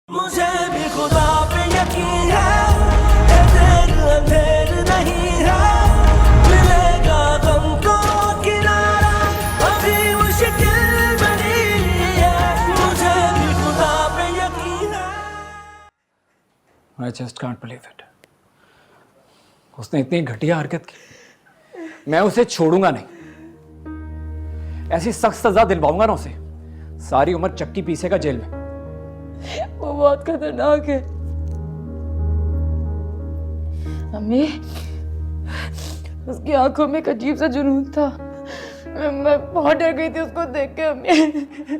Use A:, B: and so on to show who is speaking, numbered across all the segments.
A: मुझे भी खुदा पे यकीन है देर अंधेर नहीं है, मिलेगा गम को किनारा, अभी मुश्किल बनी है, मुझे भी खुदा पे यकीन है।
B: I just can't believe it. उसने इतनी घटिया हरकत की, मैं उसे छोड़ूंगा नहीं। ऐसी सख्त सजा दिलवाऊंगा ना उसे, सारी उम्र चक्की पीसेगा जेल में।
C: वो बहुत खतरनाक है। अम्मी, उसकी आंखों में एक अजीब सा जुनून था। मैं बहुत डर गई थी उसको देख के। अम्मी,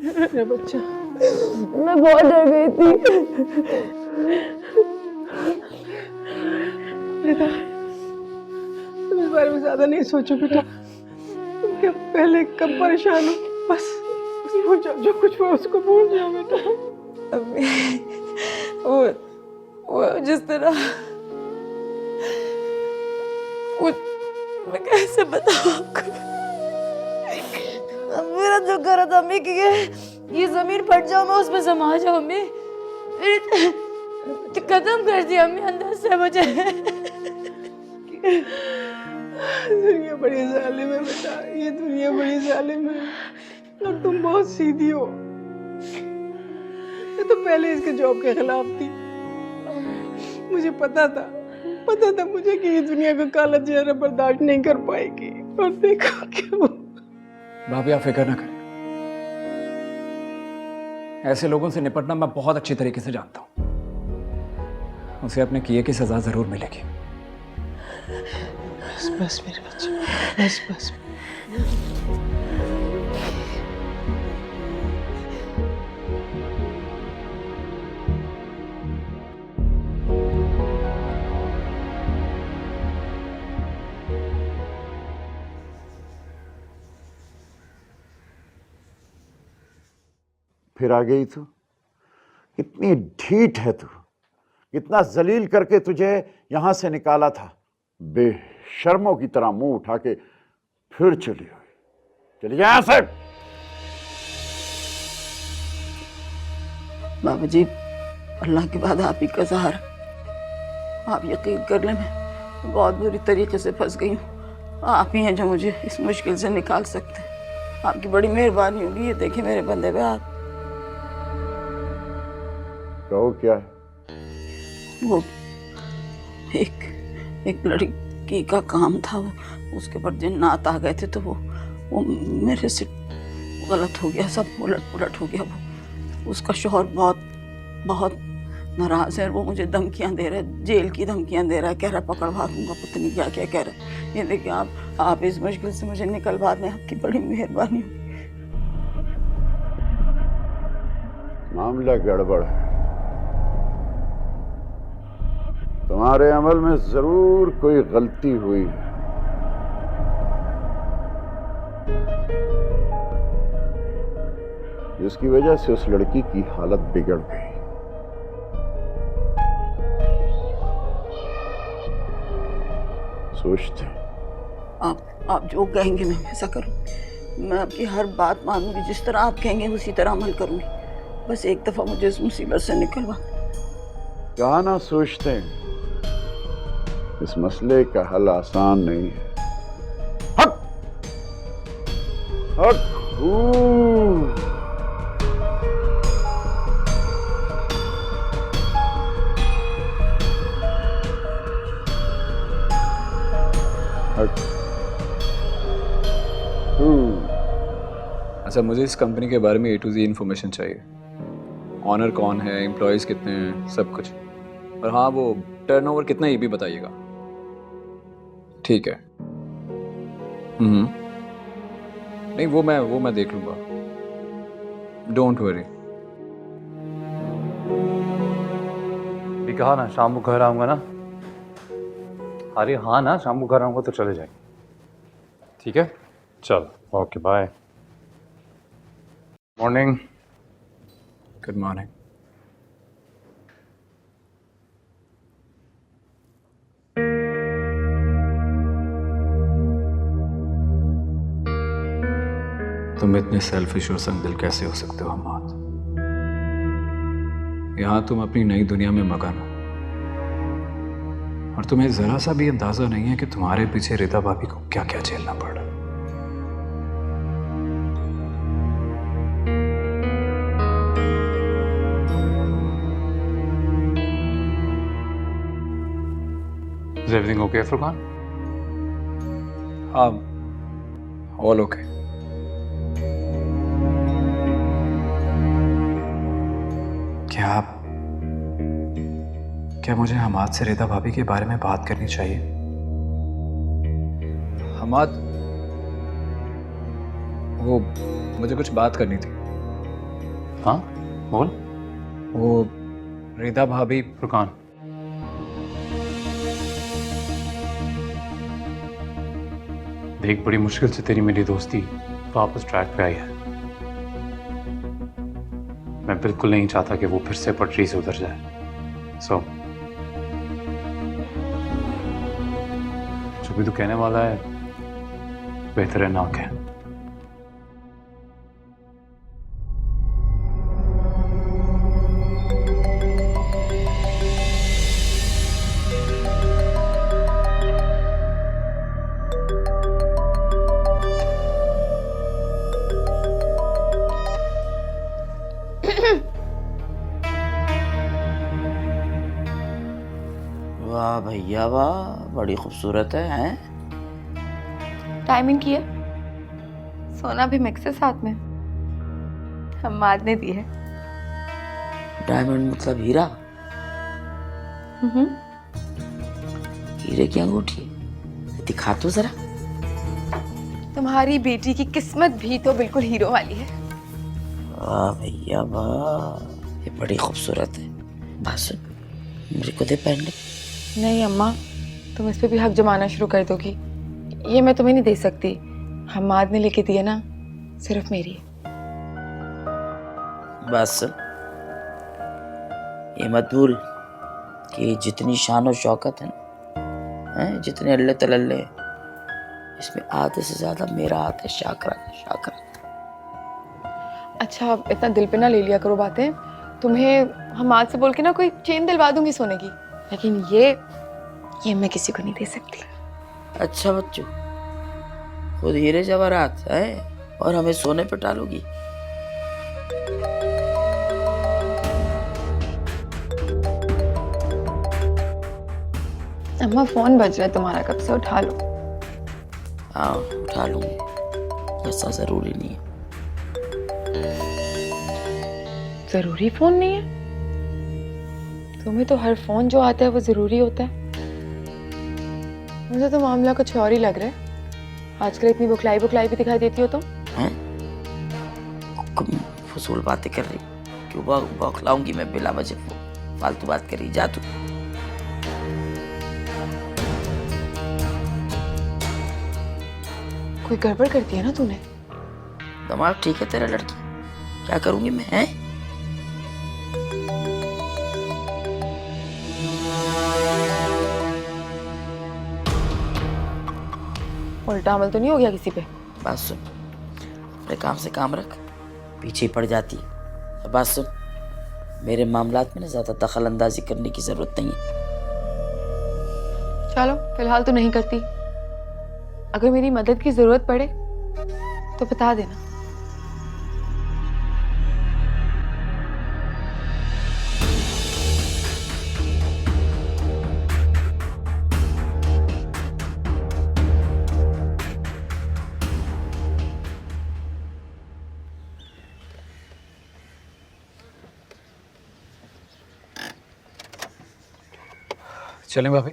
C: मेरा बच्चा, मैं बहुत डर गई थी।
D: बेटा, तुम इस बारे में ज्यादा नहीं सोचो बेटा। तुम क्या पहले कब परेशान हो, बस भूल जाओ, जो कुछ हुआ उसको भूल जाओ बेटा।
C: अम्मी, वो जिस तरह मैं कैसे बताऊं आपको। मेरा दिल कर रहा था अम्मी कि ये जमीन फट जाओ, मैं उसमें समा जाऊं। अम्मी, खत्म कर दिया अम्मी अंदर से मुझे।
D: दुनिया बड़ी जालिम है बेटा, ये दुनिया बड़ी जालिम है और तुम बहुत सीधी हो। मैं तो पहले इसके जॉब के खिलाफ थी। मुझे पता था मुझे कि ये दुनिया का काला चेहरा बर्दाश्त नहीं कर पाएगी, और देखो क्यों।
B: भाभी आप फिक्र ना करें, ऐसे लोगों से निपटना मैं बहुत अच्छी तरीके से जानता हूं। उसे अपने किए की सजा जरूर मिलेगी।
D: बस बस मेरे बच्चे, बस बस।
E: फिर आ गई तू। कितनी ढीठ है तू, कितना जलील करके तुझे यहां से निकाला था, बेशर्मों की तरह मुंह उठा के फिर चली हुई। चलिए यहां से।
F: बाबा जी, अल्लाह के बाद आप ही का सहारा। आप यकीन कर लें, मैं बहुत बुरी तरीके से फंस गई हूँ। आप ही हैं जो मुझे इस मुश्किल से निकाल सकते हैं। आपकी बड़ी मेहरबानी होगी। ये देखिए मेरे बंदे पे हाथ।
E: कहो क्या है?
F: वो एक लड़की का काम था, वो उसके ऊपर जिन्नात आ गए थे, तो वो मेरे से गलत हो गया, सब उलट पुलट हो गया। वो उसका शौहर बहुत नाराज है। वो मुझे धमकियां दे रहा है, जेल की धमकियां दे रहा है, कह रहा है पकड़वा दूंगा, पता नहीं क्या क्या कह रहा है। ये देखिए आप इस मुश्किल से मुझे निकलवा दें, आपकी बड़ी मेहरबानी होगी।
E: मामला गड़बड़ है। तुम्हारे अमल में जरूर कोई गलती हुई है। जिसकी वजह से उस लड़की की हालत बिगड़ गई। सोचते हैं।
F: आप जो कहेंगे मैं वैसा करूँ। मैं आपकी हर बात मानूंगी, जिस तरह आप कहेंगे उसी तरह अमल करूंगी। बस एक दफा मुझे इस मुसीबत से निकलवा।
E: कहा ना, सोचते हैं। इस मसले का हल आसान नहीं है। हक हक
B: अच्छा, मुझे इस कंपनी के बारे में A to Z इंफॉर्मेशन चाहिए। ऑनर कौन है, एम्प्लॉयज कितने हैं, सब कुछ। और हाँ, वो टर्नओवर कितना है ये भी बताइएगा। ठीक है। नहीं, वो मैं देख लूंगा, डोंट वरी।
G: भी कहा ना शाम को घर आऊंगा ना। अरे हाँ ना, शाम को घर आऊंगा तो चले जाएंगे। ठीक है, चल, okay, bye. Morning.
B: Good morning. तुम इतने सेल्फिश और संगदिल कैसे हो सकते हो हमाद? यहां तुम अपनी नई दुनिया में मगन हो और तुम्हें जरा सा भी अंदाजा नहीं है कि तुम्हारे पीछे रिदा भाभी को क्या क्या झेलना पड़ रहा है।
G: Is everything okay, Furqan?
B: हाँ, ऑल ओके। क्या मुझे हमाद से रिदा भाभी के बारे में बात करनी चाहिए? हमाद, वो मुझे कुछ बात करनी थी।
G: हाँ बोल।
B: वो रिदा भाभी।
G: फुरकान, देख बड़ी मुश्किल से तेरी मेरी दोस्ती वापस ट्रैक पे आई है। मैं बिल्कुल नहीं चाहता कि वो फिर से पटरी से उतर जाए। सो जो भी तू कहने वाला है बेहतर है ना कह।
F: वाह भैया वाह, बड़ी खूबसूरत है।
C: टाइमिंग की है। सोना भी मिक्स है साथ में। हमाद ने दी है।
F: डायमंड मतलब हीरा? हीरे की अंगूठी दिखा तो जरा।
C: तुम्हारी बेटी की किस्मत भी तो बिल्कुल हीरो वाली है।
F: वाह भैया वाह, ये बड़ी खूबसूरत है। बस मेरे को दे पहनने।
C: नहीं अम्मा, तुम इस पे भी हक जमाना शुरू कर दोगी। ये मैं तुम्हें नहीं दे सकती। हमाद ने लेके दिया ना, सिर्फ मेरी है।
F: बस ये मत भूल कि जितनी शान और शौकत है ना, जितने अल्ले तलल्ले, इसमें आधे से ज्यादा मेरा हाथ है। शाकरा शाकरा।
C: अच्छा, इतना दिल पे ना ले लिया करो बातें। तुम्हें हमाद से बोल के ना कोई चेन दिलवा दूंगी सोने की, लेकिन ये मैं किसी को नहीं दे सकती।
F: अच्छा बच्चों, खुद हीरे जवाहरात है और हमें सोने पे टालोगी।
C: अम्मा फोन बज रहा है तुम्हारा, कब से? उठा लो।
F: हाँ उठा लूंगी, ऐसा जरूरी नहीं है।
C: जरूरी फोन नहीं है? तुम्हें तो हर फोन जो आता है वो जरूरी होता है। मुझे तो मामला कुछ और ही लग रहा है। आजकल इतनी बुखलाई बुखलाई भी दिखाई देती हो तुम।
F: फजूल बातें कर रही, क्यों बौखलाऊंगी मैं बिला वजह? फालतू बात कर रही, जा तू।
C: कोई गड़बड़ करती है ना तूने?
F: दिमाग ठीक है तेरा लड़की? क्या करूंगी मैं? हैं?
C: उल्टा अमल तो नहीं हो गया किसी पे?
F: बात सुन, अपने काम से काम रख, पीछे ही पड़ जाती है। बात सुन, मेरे मामलात में ना ज्यादा दखल अंदाजी करने की जरूरत नहीं है।
C: चलो फिलहाल तो नहीं करती। अगर मेरी मदद की जरूरत पड़े तो बता देना।
B: चलें भाभी?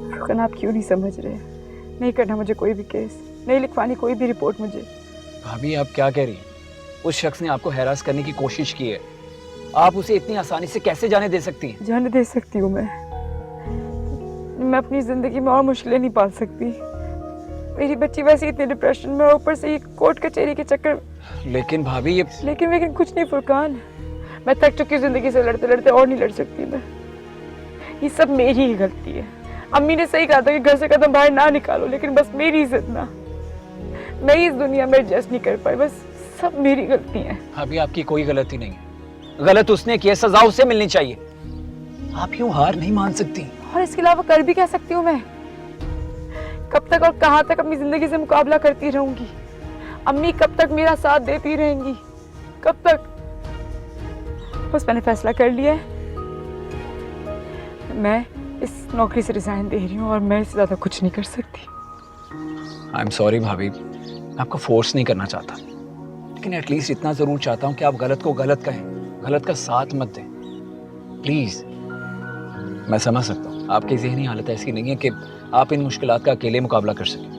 D: फुरकान, आप क्यों नहीं समझ रहे? नहीं करना मुझे कोई भी केस, नहीं लिखवानी कोई भी रिपोर्ट मुझे।
B: भाभी आप क्या कह रही हैं? उस शख्स ने आपको हैरास करने की कोशिश की है, आप उसे इतनी आसानी से कैसे जाने दे सकती हैं?
D: जाने दे सकती हूँ मैं अपनी जिंदगी में और मुश्किलें नहीं पाल सकती। मेरी बच्ची वैसे इतने डिप्रेशन में, ऊपर से ये कोर्ट कचहरी के चक्कर।
B: लेकिन भाभी ये
D: लेकिन कुछ नहीं फुरकान, मैं थक चुकी जिंदगी से लड़ते लड़ते, और नहीं लड़ सकती मैं। ये सब मेरी ही गलती है। अम्मी ने सही कहा था कि घर से कदम बाहर ना निकालो, लेकिन बस मेरी इज्जत ना, मैं इस दुनिया में एडजस्ट नहीं कर पाई। बस सब मेरी गलती है।
B: भाभी आपकी कोई गलती नहीं है, गलत उसने किया, सजा उसे मिलनी चाहिए। आप यूं हार नहीं मान सकती।
D: और इसके अलावा कर भी कह सकती हूँ मैं? कब तक और कहाँ तक अपनी जिंदगी से मुकाबला करती रहूंगी? अम्मी कब तक मेरा साथ देती रहेंगी? कब तक? बस मैंने फैसला कर लिया है, मैं इस नौकरी से रिजाइन दे रही हूँ और मैं इससे ज्यादा कुछ नहीं कर सकती।
B: आई एम सॉरी भाभी, मैं आपको फोर्स नहीं करना चाहता, लेकिन एटलीस्ट इतना जरूर चाहता हूँ कि आप गलत को गलत कहें, गलत का साथ मत दें प्लीज। मैं समझ सकता हूँ आपकी ज़हनी हालत ऐसी नहीं है कि आप इन मुश्किलात का अकेले मुकाबला कर सकें।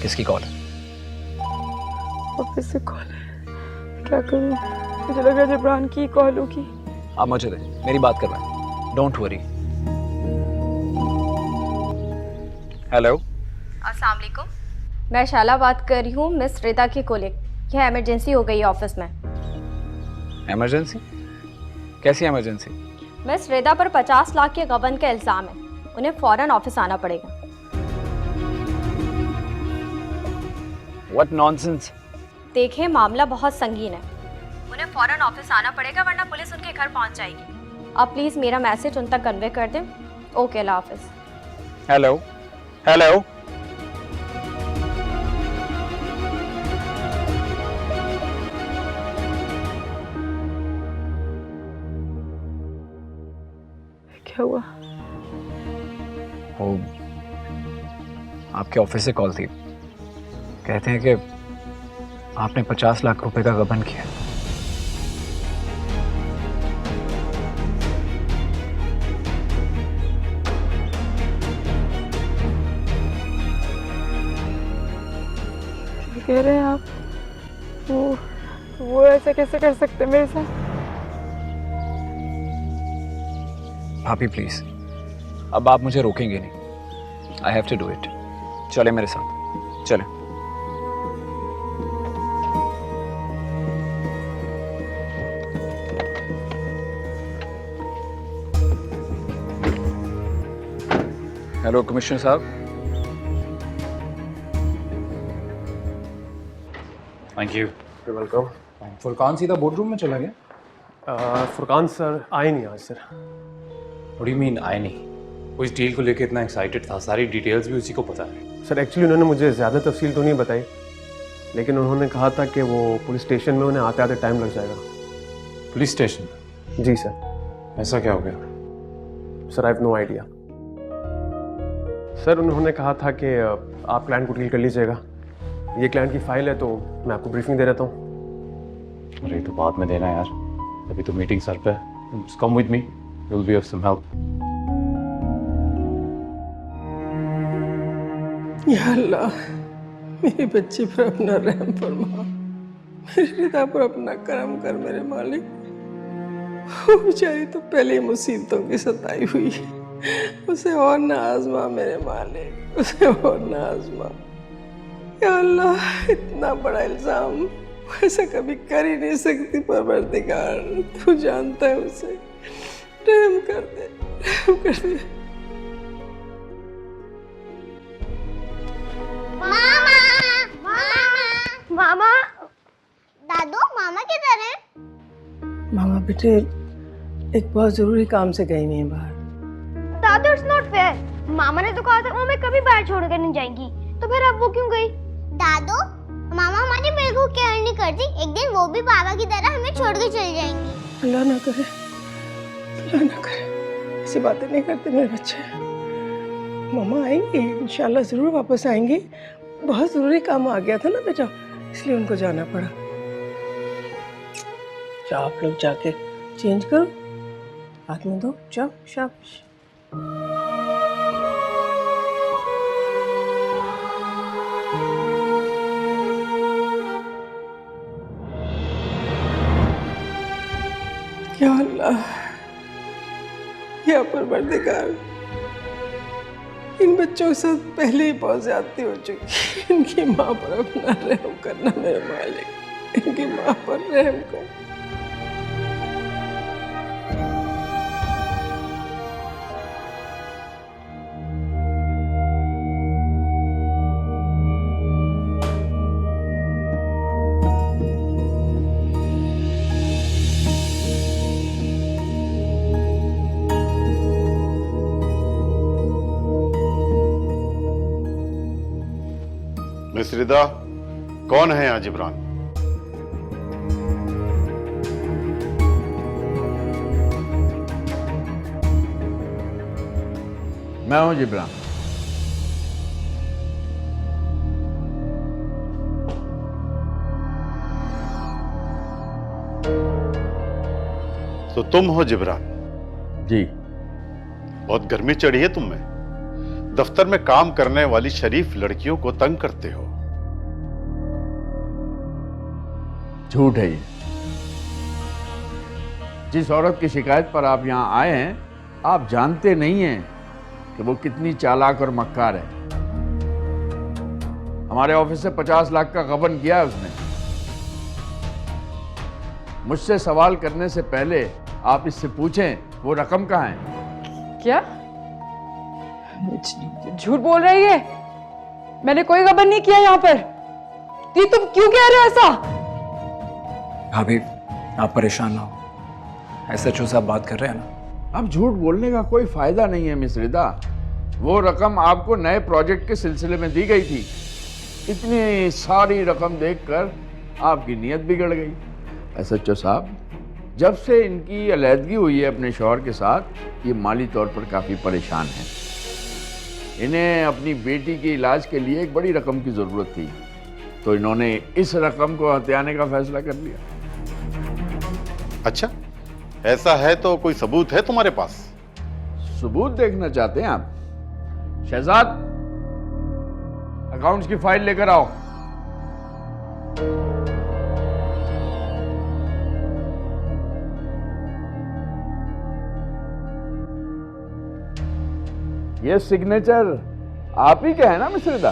B: किसकी कॉल है?
D: ऑफिस से कॉल है, क्या करूँ? मुझे लग रहा है जबरान की कॉल होगी।
B: आप मुझे दें, मेरी बात करवाएं, डोंट वरी। हेलो,
H: अस्सलाम वालेकुम। मैं शाला बात कर रही हूँ, मिस रिदा की कोलिग। यह इमरजेंसी हो गई है ऑफिस में।
B: इमरजेंसी? कैसी इमरजेंसी?
H: मिस रिदा पर 50 लाख के गबन का इल्ज़ाम है, उन्हें फ़ौरन ऑफिस आना पड़ेगा।
B: What nonsense.
H: देखें, मामला बहुत संगीन है, उन्हें फ़ौरन ऑफिस आना पड़ेगा वरना पुलिस उनके घर पहुंच जाएगी। आप प्लीज़ मेरा मैसेज उन तक कन्वे कर दें। ओके, अल्लाह हाफिज़।
B: हेलो हेलो,
D: क्या हुआ?
B: वो आपके ऑफिस से कॉल थी, कहते हैं कि आपने 50 लाख रुपए का गबन किया।
D: क्या कह रहे हैं आप? वो ऐसा कैसे कर सकते हैं मेरे साथ?
B: भाभी प्लीज, अब आप मुझे रोकेंगे नहीं। I have to do it. चले मेरे साथ, चले। हेलो कमिश्नर साहब।
G: Thank you.
I: वेलकम।
G: फुरकान सीधा बोर्ड रूम में चला गया?
I: फुरकान सर आए नहीं आज sir.
G: What do you mean आए नहीं? वो इस डील को लेकर इतना एक्साइटेड था, सारी डिटेल्स भी उसी को पता है।
I: सर एक्चुअली उन्होंने मुझे ज़्यादा तफसील तो नहीं बताई, लेकिन उन्होंने कहा था कि वो पुलिस स्टेशन में उन्हें आते आते टाइम लग जाएगा।
G: Police station?
I: जी सर।
G: ऐसा क्या हो गया?
I: Sir I have no idea. Sir उन्होंने कहा था कि आप क्लाइंट को डील कर लीजिएगा, ये क्लाइंट की फाइल है तो मैं आपको ब्रीफिंग दे देता हूँ।
G: अरे तो बाद में देना यार, अभी तो मीटिंग सर पे है। Just come with me, you'll be of some help.
J: या अल्लाह, मेरे बच्चे पर अपना रहम फरमा, मेरे पिता पर अपना करम कर मेरे मालिक। वो बेचारी तो पहले ही मुसीबतों की सताई हुई, उसे और ना आजमा मेरे मालिक, उसे और ना आजमा। या अल्लाह, इतना बड़ा इल्जाम ऐसा कभी कर ही नहीं सकती परवरदिगार, तू जानता है उसे। रहम कर दे, रहम कर दे।
K: मामा, दादू, मामा किधर है?
J: मामा बेटे एक बहुत जरूरी काम से गई हुई हैं बाहर।
K: दादू, इट्स नॉट फेयर। मामा ने तो कहा था वो हमें कभी बाहर छोड़कर नहीं जाएंगी, तो फिर अब वो क्यों गई? दादू, मामा हमारी बिल्कुल केयर नहीं करती, एक दिन वो भी पापा की तरह हमें छोड़ के चली जाएंगी।
J: अल्लाह ना करे, अल्लाह ना करे, ऐसी बातें नहीं करते मेरे बच्चे। मामा आएंगी इंशाल्लाह, जरूर वापस आएंगी। बहुत जरूरी काम आ गया था ना बेटा, इसलिए उनको जाना पड़ा। जाओ आप लोग जाके चेंज करो, हाथ में दो, जाओ शाबाश। या अल्लाह, या परवरदिगार, इन बच्चों के साथ पहले ही बहुत ज्यादती हो चुकी। इनकी माँ पर अपना रहम करना मेरे मालिक, इनकी माँ पर रहम कर।
E: मिस रिदा, कौन है यहाँ जिब्रान?
L: मैं हूं जिब्रान।
E: तो तुम हो जिब्रान?
L: जी।
E: बहुत गर्मी चढ़ी है तुम में। दफ्तर में काम करने वाली शरीफ लड़कियों को तंग करते हो।
L: झूठ है ये। जिस औरत की शिकायत पर आप यहां आए हैं, आप जानते नहीं हैं कि वो कितनी चालाक और मक्कार है। हमारे ऑफिस से 50 लाख का गबन किया है उसने। मुझसे सवाल करने से पहले आप इससे पूछें वो रकम कहाँ है।
D: क्या झूठ बोल रही है? मैंने कोई गबन नहीं किया यहाँ पर। ये तुम क्यों कह रहे हो ऐसा?
B: भाभी, आप परेशान ना हो। SHO साहब बात कर रहे हैं ना।
L: अब झूठ बोलने का कोई फायदा नहीं है मिस रिदा। वो रकम आपको नए प्रोजेक्ट के सिलसिले में दी गई थी। इतनी सारी रकम देखकर आपकी नीयत बिगड़ गई। SHO साहब, जब से इनकी अलहदगी हुई है अपने शौहर के साथ, ये माली तौर पर काफ़ी परेशान हैं। इन्हें अपनी बेटी के इलाज के लिए एक बड़ी रकम की ज़रूरत थी, तो इन्होंने इस रकम को हथियाने का फैसला कर लिया।
E: अच्छा, ऐसा है तो कोई सबूत है तुम्हारे पास?
L: सबूत देखना चाहते हैं आप? शहजाद, अकाउंट्स की फाइल लेकर आओ। ये सिग्नेचर आप ही का है ना मिस रिदा?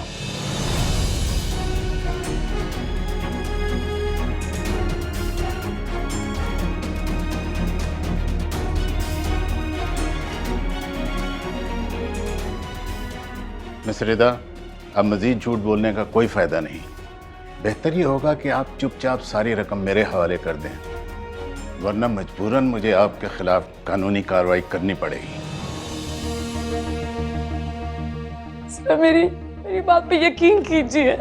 E: मिस रिदा, अब मजीद झूठ बोलने का कोई फायदा नहीं। बेहतर ये होगा कि आप चुपचाप सारी रकम मेरे हवाले कर दें, वरना मजबूरन मुझे आपके खिलाफ कानूनी कार्रवाई करनी पड़ेगी।
D: सर, मेरी बात पे यकीन कीजिए।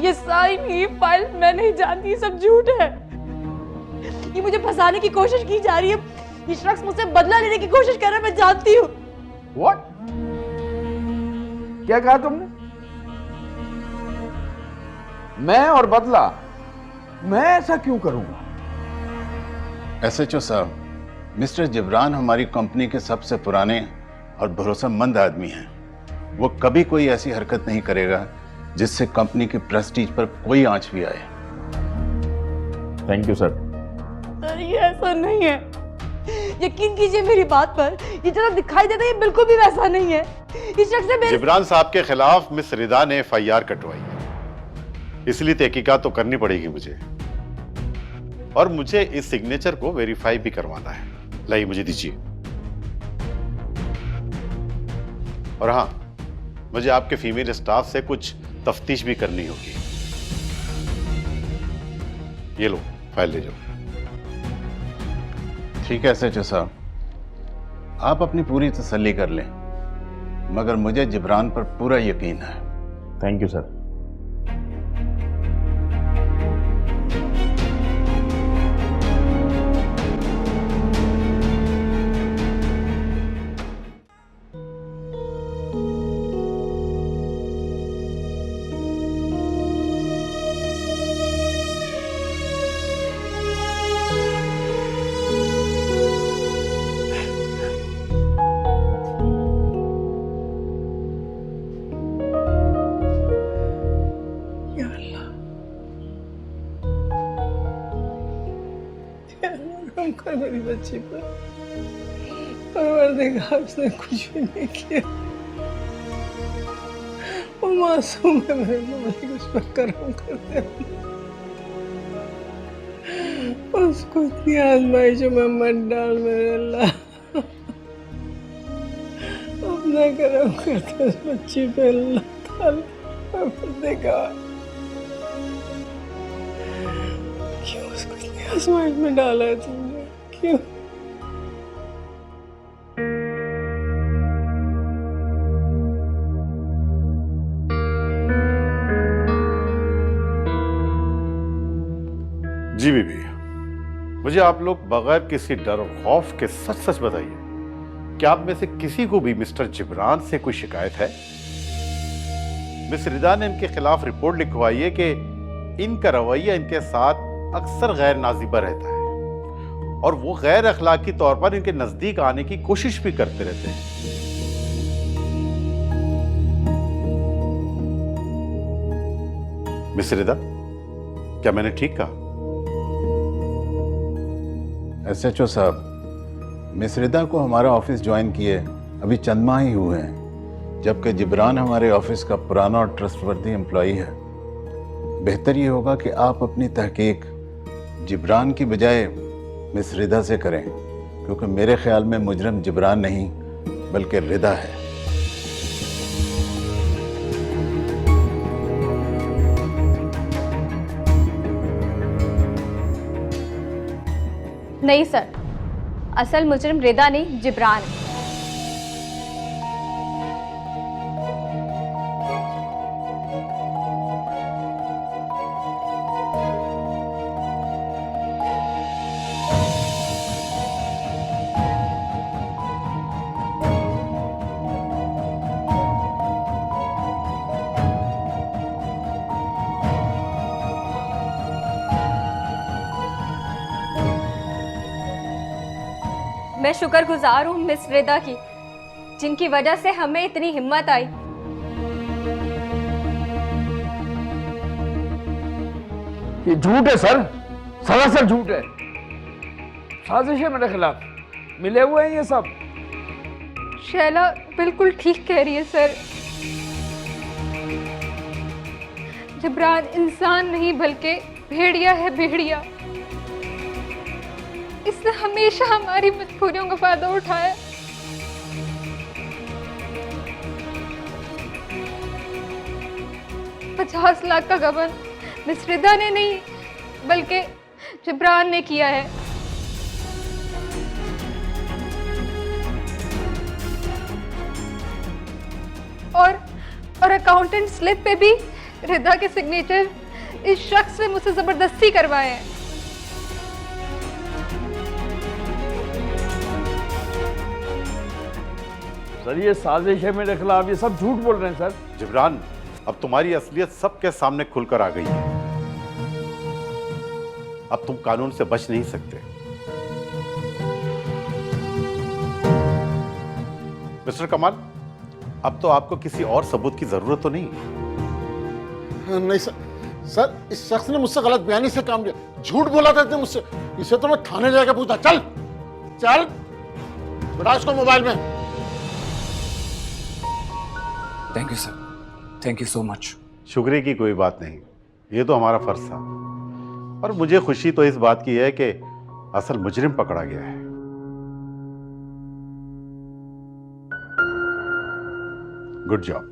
D: ये साइन, ये फाइल मैं नहीं जानती, ये सब झूठ है। ये मुझे फंसाने की कोशिश की जा रही है। ये शख्स मुझसे बदला लेने की कोशिश कर रहा है, मैं जानती हूँ।
L: What? क्या कहा तुमने? मैं और बदला? मैं ऐसा क्यों करूंगा?
E: SHO साहब, मिस्टर जिब्रान हमारी कंपनी के सबसे पुराने और भरोसेमंद आदमी हैं। वो कभी कोई ऐसी हरकत नहीं करेगा जिससे कंपनी की प्रेस्टीज पर कोई आंच भी आए।
L: Thank you sir.
D: सर, ये ऐसा नहीं है। यकीन कीजिए मेरी बात पर, ये जरा दिखाई देता है, ये बिल्कुल भी वैसा नहीं है। इस शख्स से
E: जिब्रान साहब के खिलाफ मिस रिदा ने FIR कटवाई है, इसलिए तहकीकात तो करनी पड़ेगी मुझे, और मुझे इस सिग्नेचर को वेरीफाई भी करवाना है। लाइए, मुझे दीजिए। और हाँ, मुझे आपके फीमेल स्टाफ से कुछ तफ्तीश भी करनी होगी। ये लो, फाइल ले जाओ। ठीक है SHO साहब, आप अपनी पूरी तसल्ली कर लें, मगर मुझे जिब्रान पर पूरा यकीन है।
L: Thank you sir.
J: कर मेरी बच्ची पर। परवरदिगार, उसने कुछ भी नहीं किया। वो मासूम है मेरे मालिक, उस पर करम करते हैं। उसको इतनी आजमाइशों में मत डाल मेरे अल्लाह। अपना करम करते उस बच्ची पे अल्लाह ताला। परवरदिगार, क्यों उसको इतनी आजमाइश में डाला है तुमने? क्यों?
E: जी बीबी, मुझे आप लोग बगैर किसी डर और खौफ के सच सच बताइए कि आप में से किसी को भी मिस्टर जिब्रान से कोई शिकायत है? मिस रिदा ने इनके खिलाफ रिपोर्ट लिखवाई है कि इनका रवैया इनके साथ अक्सर गैर नाजिबा रहता है और वो गैर अखलाकी तौर पर इनके नजदीक आने की कोशिश भी करते रहते हैं। मिस रिदा, क्या मैंने ठीक कहा?
M: एसएचओ साहब, मिस रिदा को हमारा ऑफिस ज्वाइन किए अभी चंद माह ही हुए हैं, जबकि जिब्रान हमारे ऑफिस का पुराना और ट्रस्टवर्दी एम्प्लॉई है। बेहतर ये होगा कि आप अपनी तहकीक जिब्रान की बजाय मिस रिदा से करें, क्योंकि मेरे ख्याल में मुजरम जिब्रान नहीं बल्कि रिदा है।
H: नहीं सर, असल मुजरिम रिदा नहीं जिब्रान है। मैं शुक्रगुजार हूँ मिस रिदा की, जिनकी वजह से हमें इतनी हिम्मत आई।
L: ये झूठ है सर, सरासर झूठ है। साजिश है मेरे खिलाफ, मिले हुए हैं ये सब।
C: शैला बिल्कुल ठीक कह रही है सर। जिब्रान इंसान नहीं बल्कि भेड़िया है, भेड़िया। इसने हमेशा हमारी मजबूरियों का फायदा उठाया। $50 लाख का गबन मिस रिदा ने नहीं बल्कि जिब्रान ने किया है। और अकाउंटेंट स्लिप पे भी रिदा के सिग्नेचर इस शख्स ने मुझसे जबरदस्ती करवाए हैं।
L: सर ये साजिश है मेरे खिलाफ, ये सब झूठ बोल रहे हैं सर।
E: जिब्रान, अब तुम्हारी असलियत सबके सामने खुलकर आ गई है। अब तुम कानून से बच नहीं सकते। मिस्टर कमाल, अब तो आपको किसी और सबूत की जरूरत तो नहीं?
N: नहीं सर, सर इस शख्स ने मुझसे गलत बयानी से काम लिया, झूठ बोला था इसने मुझसे। इसे तो मैं थाने जाकर पूछता। चल चल बिठा इसको मोबाइल में।
B: Thank you sir, thank you so much.
E: शुक्रिया की कोई बात नहीं, ये तो हमारा फर्ज था। और मुझे खुशी तो इस बात की है कि असल मुजरिम पकड़ा गया है। Good job.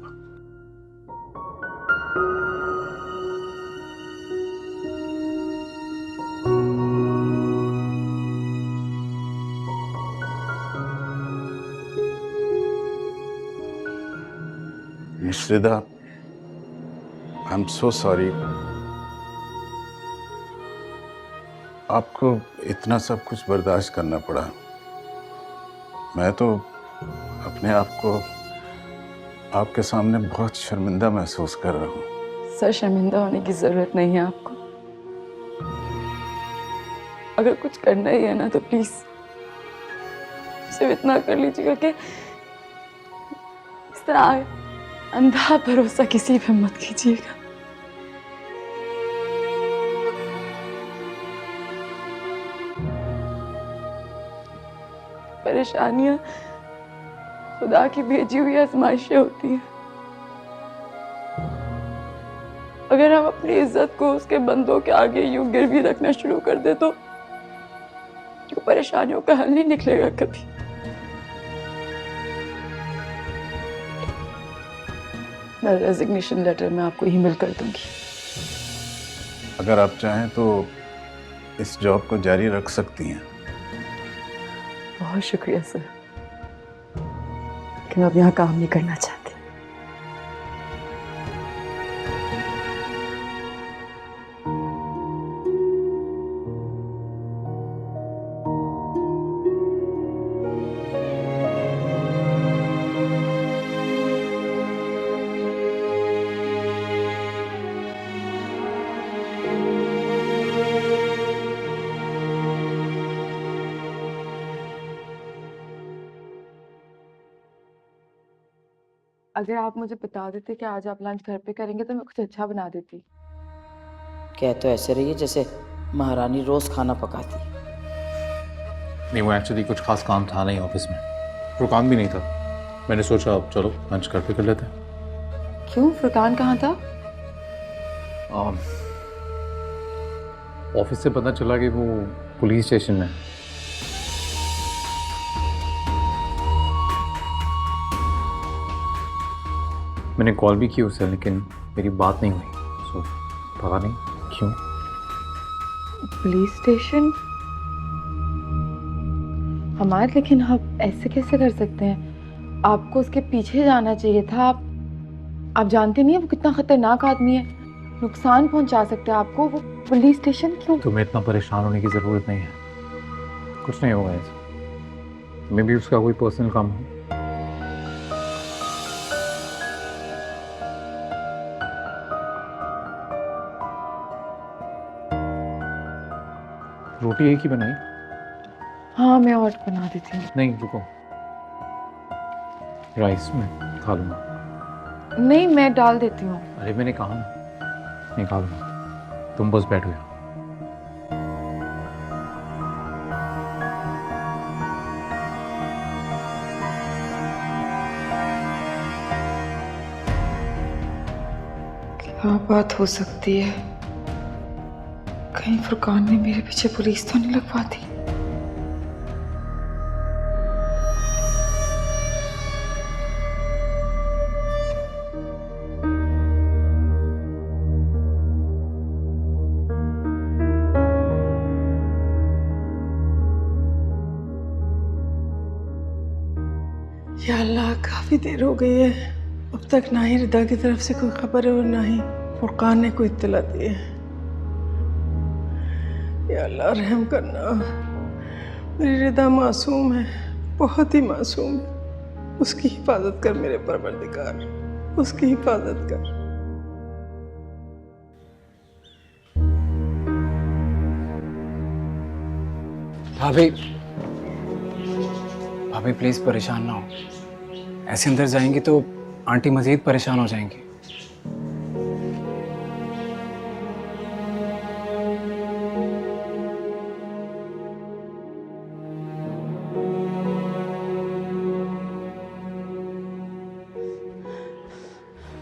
M: Miss Rida, I am so sorry. आपको इतना सब कुछ बर्दाश्त करना पड़ा। मैं तो अपने आप को आपके सामने बहुत शर्मिंदा महसूस कर रहा हूँ।
D: सर, शर्मिंदा होने की जरूरत नहीं है आपको। अगर कुछ करना ही है ना तो प्लीज सिर्फ इतना कर लीजिएगा कि इस तरह अंधा भरोसा किसी पे मत कीजिएगा। परेशानियां खुदा की भेजी हुई आजमाइशें होती हैं। अगर हम अपनी इज्जत को उसके बंदों के आगे यूं गिरवी रखना शुरू कर दे तो परेशानियों का हल नहीं निकलेगा कभी। मैं रेजिग्नेशन लेटर में आपको ईमेल कर दूंगी।
M: अगर आप चाहें तो इस जॉब को जारी रख सकती हैं।
D: बहुत शुक्रिया सर, लेकिन अब यहाँ काम नहीं करना चाहती। अगर आप मुझे बता देते कि आज आप लंच घर पे करेंगे तो मैं कुछ अच्छा बना देती।
F: कह तो ऐसे रही है जैसे महारानी रोज खाना पकाती।
G: नहीं, वो एक्चुअली कुछ खास काम था नहीं ऑफिस में, फुरकान भी नहीं था। मैंने सोचा अब चलो लंच घर पे कर लेते हैं।
D: क्यों, फुरकान कहाँ था?
G: ऑफिस से पता चला कि वो पुलिस स्टेशन में। मैंने कॉल भी की उसे, लेकिन मेरी बात नहीं हुई। सो पता नहीं क्यों।
D: Police station? हमारे, लेकिन आप ऐसे कैसे कर सकते हैं? आपको उसके पीछे जाना चाहिए था। आप जानते नहीं है वो कितना खतरनाक आदमी है, नुकसान पहुंचा सकता है आपको। वो पुलिस स्टेशन क्यों?
G: तुम्हें इतना परेशान होने की ज़रूरत नहीं है, कुछ नहीं होगा ऐसा। मे भी उसका कोई पर्सनल काम हो। रोटी एक ही बनाई?
D: हाँ, मैं और बना देती हूँ।
G: नहीं रुको, राइस में खा लूँगा।
D: नहीं, मैं डाल देती हूँ।
G: अरे मैंने कहा ना, नहीं खा लूँगा, तुम बस बैठो यहाँ।
D: क्या बात हो सकती है? कहीं फुरकान ने मेरे पीछे पुलिस तो नहीं लगवा दी?
J: या अल्लाह, काफी देर हो गई है, अब तक ना ही रिदा की तरफ से कोई खबर है और ना ही फुरकान ने कोई इत्तला दी है। या अल्लाह रहम करना, मेरी रिदा मासूम है, बहुत ही मासूम है। उसकी हिफाजत कर मेरे परवरदिगार, उसकी हिफाजत कर।
B: भाभी, भाभी प्लीज परेशान ना हो। ऐसे अंदर जाएंगी तो आंटी मजीद परेशान हो जाएंगी।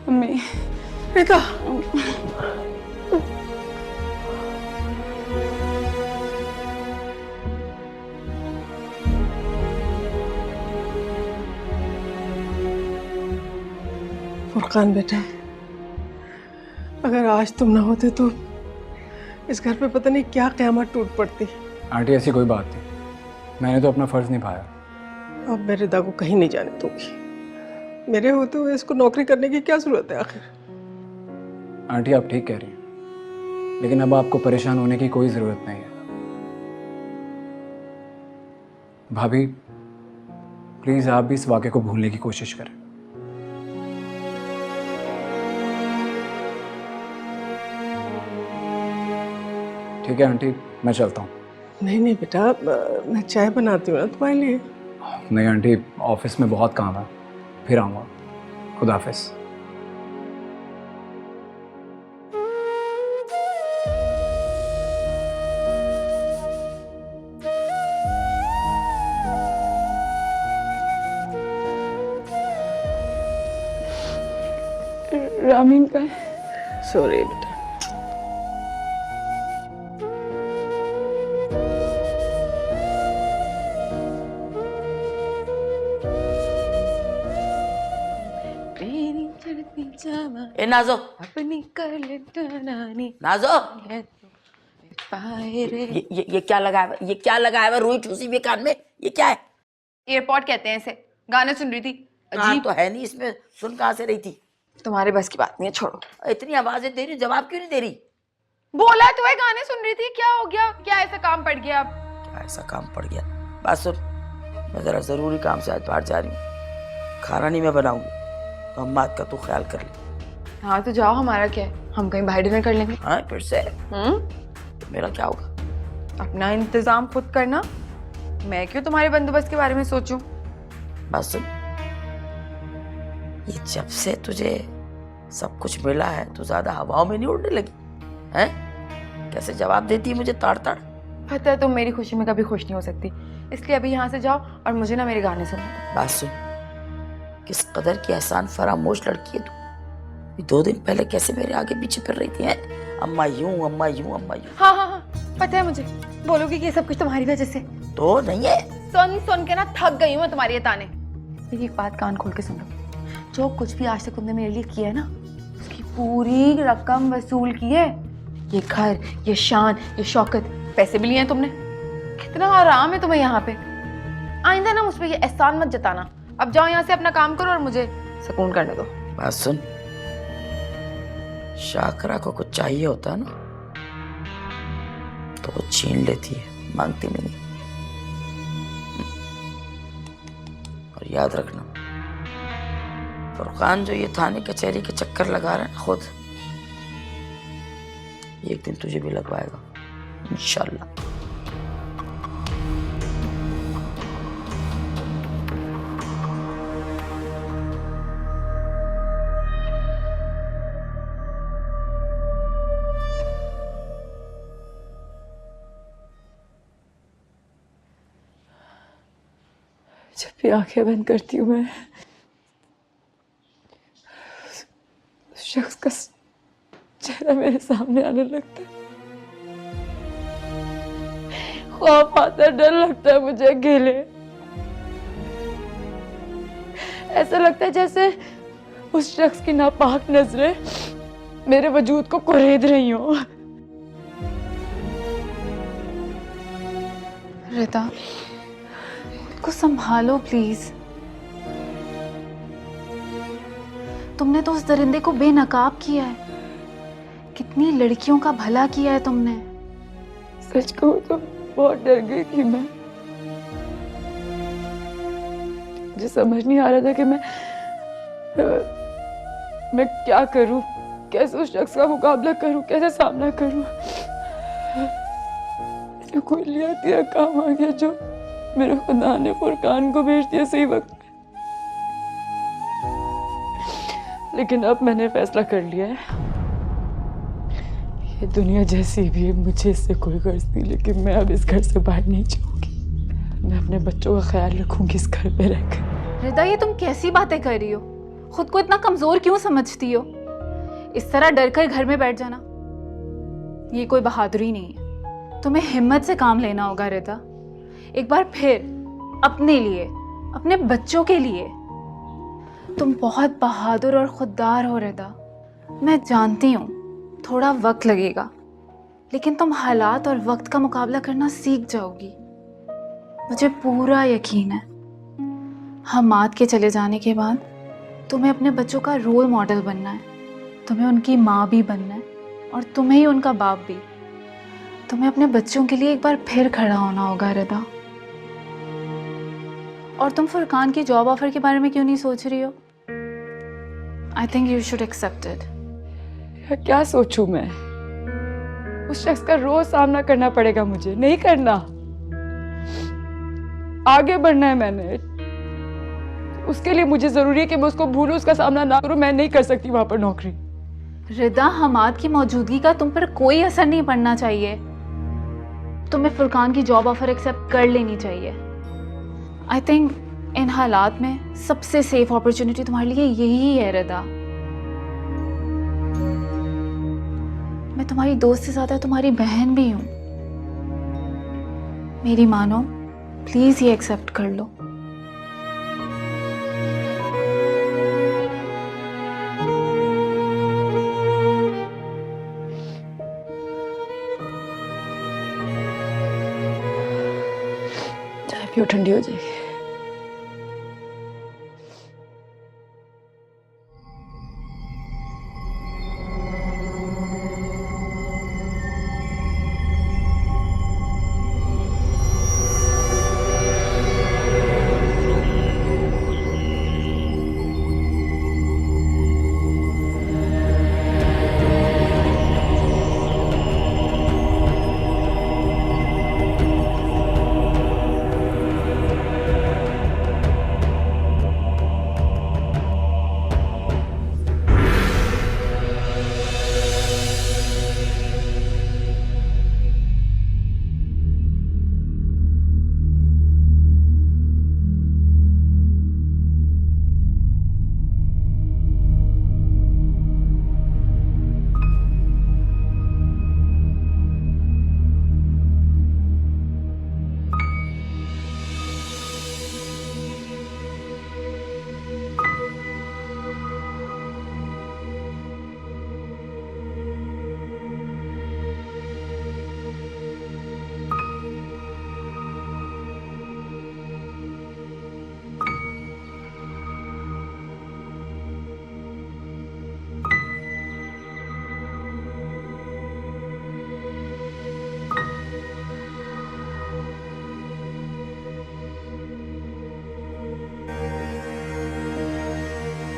J: मम्मी, रिदा, फुरकान बेटा, अगर आज तुम ना होते तो इस घर पे पता नहीं क्या क़यामत टूट पड़ती।
B: आंटी ऐसी कोई बात नहीं, मैंने तो अपना फर्ज निभाया।
J: अब मैं रिदा को कहीं नहीं जाने दूंगी। मेरे होते हुए इसको नौकरी करने की क्या जरूरत है आखिर?
B: आंटी आप ठीक कह रही हैं, लेकिन अब आपको परेशान होने की कोई जरूरत नहीं है। भाभी प्लीज आप भी इस वाक़े को भूलने की कोशिश करें। ठीक है आंटी, मैं चलता हूँ।
J: नहीं नहीं बेटा, मैं चाय बनाती हूँ ना तुम्हारे लिए।
B: नहीं आंटी, ऑफिस में बहुत काम है, फिर आऊँगा। खुदा हाफिज़।
D: रामीन का है।
J: सॉरी बेटा।
F: ए नाजो,
D: अपनी कर ले नानी
F: नाजो,
D: पाए रे।
F: ये क्या लगाया हुआ? ये क्या लगाया हुआ रुई ठूसी भी कान में? ये क्या है?
D: एयरपॉड कहते हैं इसे। गाने सुन रही थी।
F: अजीब तो है नहीं इसमें, सुन कहाँ से रही थी?
D: तुम्हारे बस की बात नहीं है, छोड़ो।
F: इतनी आवाजें दे रही, जवाब क्यों नहीं दे रही?
D: बोला तो है, गाने सुन रही थी। क्या हो गया? क्या ऐसा काम पड़ गया? अब
F: क्या ऐसा काम पड़ गया? बात सुन, मैं जरा जरूरी काम से आज बाहर जा रही हूँ। खाना नहीं मैं बनाऊंगी, तो अम्मा का तो ख्याल कर ले।
D: हाँ तो जाओ, हमारा क्या है, हम कहीं बाहर डिनर कर लेंगे।
F: हाँ फिर से मेरा क्या होगा?
D: अपना इंतजाम खुद करना, मैं क्यों तुम्हारे बंदोबस्त के बारे में सोचूं।
F: बस सुन, ये जब से तुझे सब कुछ मिला है तो ज्यादा हवाओं में नहीं उड़ने लगी हैं? कैसे जवाब देती है मुझे ताड़ ताड़?
D: पता है तुम मेरी खुशी में कभी खुश नहीं हो सकती, इसलिए अभी यहाँ से जाओ और मुझे ना मेरे गाने सुनो।
F: बात सुन, किस कदर की एहसान फरामोश लड़की है तू। 2 दिन पहले कैसे मेरे आगे पीछे फिर रही थी हैं? अम्मा यूं अम्मा यूं अम्मा यूं।
D: हाँ, पता है मुझे। बोलोगी कि ये सब कुछ तुम्हारी वजह से
F: तो नहीं है।
D: सुन के ना थक गई हूँ मैं तुम्हारी ये ताने। मेरी एक बात कान खोल के सुन लो, जो कुछ भी आज तक तुमने मेरे लिए किया है ना, उसकी पूरी रकम वसूल की है। ये घर, ये शान, ये शौकत, पैसे भी लिए हैं तुमने। कितना आराम है तुम्हें यहाँ पे। आइंदा ना मुझ पे ये एहसान मत जताना। अब जाओ यहाँ से, अपना काम करो और मुझे सुकून करने दो।
F: बात सुन, शाकरा को कुछ चाहिए होता है ना तो वो छीन लेती है, मांगती नहीं। और याद रखना, फुरकान जो ये थाने कचहरी के चक्कर लगा रहा है ना खुद, एक दिन तुझे भी लगवाएगा इंशाल्लाह।
C: जब भी आंखें बंद करती हूँ मैं, उस शख्स का चेहरा मेरे सामने आने लगता है। ख्वाब आता है, डर लगता है मुझे अकेले। ऐसा लगता है जैसे उस शख्स की नापाक नजरें मेरे वजूद को कुरेद रही हो।
D: रिता, को संभालो प्लीज। तुमने तो उस दरिंदे को बेनकाब किया है। कितनी लड़कियों का भला किया है तुमने।
C: सच कहूं तो बहुत डर गई थी मैं। मुझे समझ नहीं आ रहा था कि मैं क्या करूं, कैसे उस शख्स का मुकाबला करूं, कैसे सामना करूं। कोई लिया तेरा काम आ गया जो मेरे खुदा ने फुरकान को भेज दिया सही वक्त पे। लेकिन अब मैंने फैसला कर लिया है, ये दुनिया जैसी भी है, मुझे इससे कोई गर्ज नहीं, लेकिन मैं अब इस घर से बाहर नहीं जाऊंगी। मैं अपने बच्चों का ख्याल रखूंगी इस घर पे रहकर।
D: रिता, ये तुम कैसी बातें कर रही हो? खुद को इतना कमजोर क्यों समझती हो? इस तरह डर कर घर में बैठ जाना ये कोई बहादुरी नहीं है। तुम्हें हिम्मत से काम लेना होगा रिता। एक बार फिर अपने लिए, अपने बच्चों के लिए। तुम बहुत बहादुर और खुददार हो रिता। मैं जानती हूँ थोड़ा वक्त लगेगा, लेकिन तुम हालात और वक्त का मुकाबला करना सीख जाओगी। मुझे पूरा यकीन है हमाद के चले जाने के बाद तुम्हें अपने बच्चों का रोल मॉडल बनना है। तुम्हें उनकी माँ भी बनना है और तुम्हें ही उनका बाप भी। तुम्हें अपने बच्चों के लिए एक बार फिर खड़ा होना होगा रिदा। और तुम फुरकान की जॉब ऑफर के बारे में क्यों नहीं सोच रही हो? I think you should accept it.
C: क्या सोचूं मैं? उस शख्स का रोज सामना करना पड़ेगा मुझे। नहीं करना, आगे बढ़ना है मैंने। उसके लिए मुझे जरूरी है कि मैं उसको भूलूं, उसका सामना ना करूं। मैं नहीं कर सकती वहां पर नौकरी।
D: रिदा, हमाद की मौजूदगी का तुम पर कोई असर नहीं पड़ना चाहिए। तुम्हें फुरकान की जॉब ऑफर एक्सेप्ट कर लेनी चाहिए। आई थिंक इन हालात में सबसे सेफ अपॉर्चुनिटी तुम्हारे लिए यही है रिदा। मैं तुम्हारी दोस्त से ज्यादा तुम्हारी बहन भी हूं। मेरी मानो, प्लीज ये एक्सेप्ट कर लो।
C: चाय पियो, ठंडी हो जाएगी।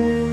A: है।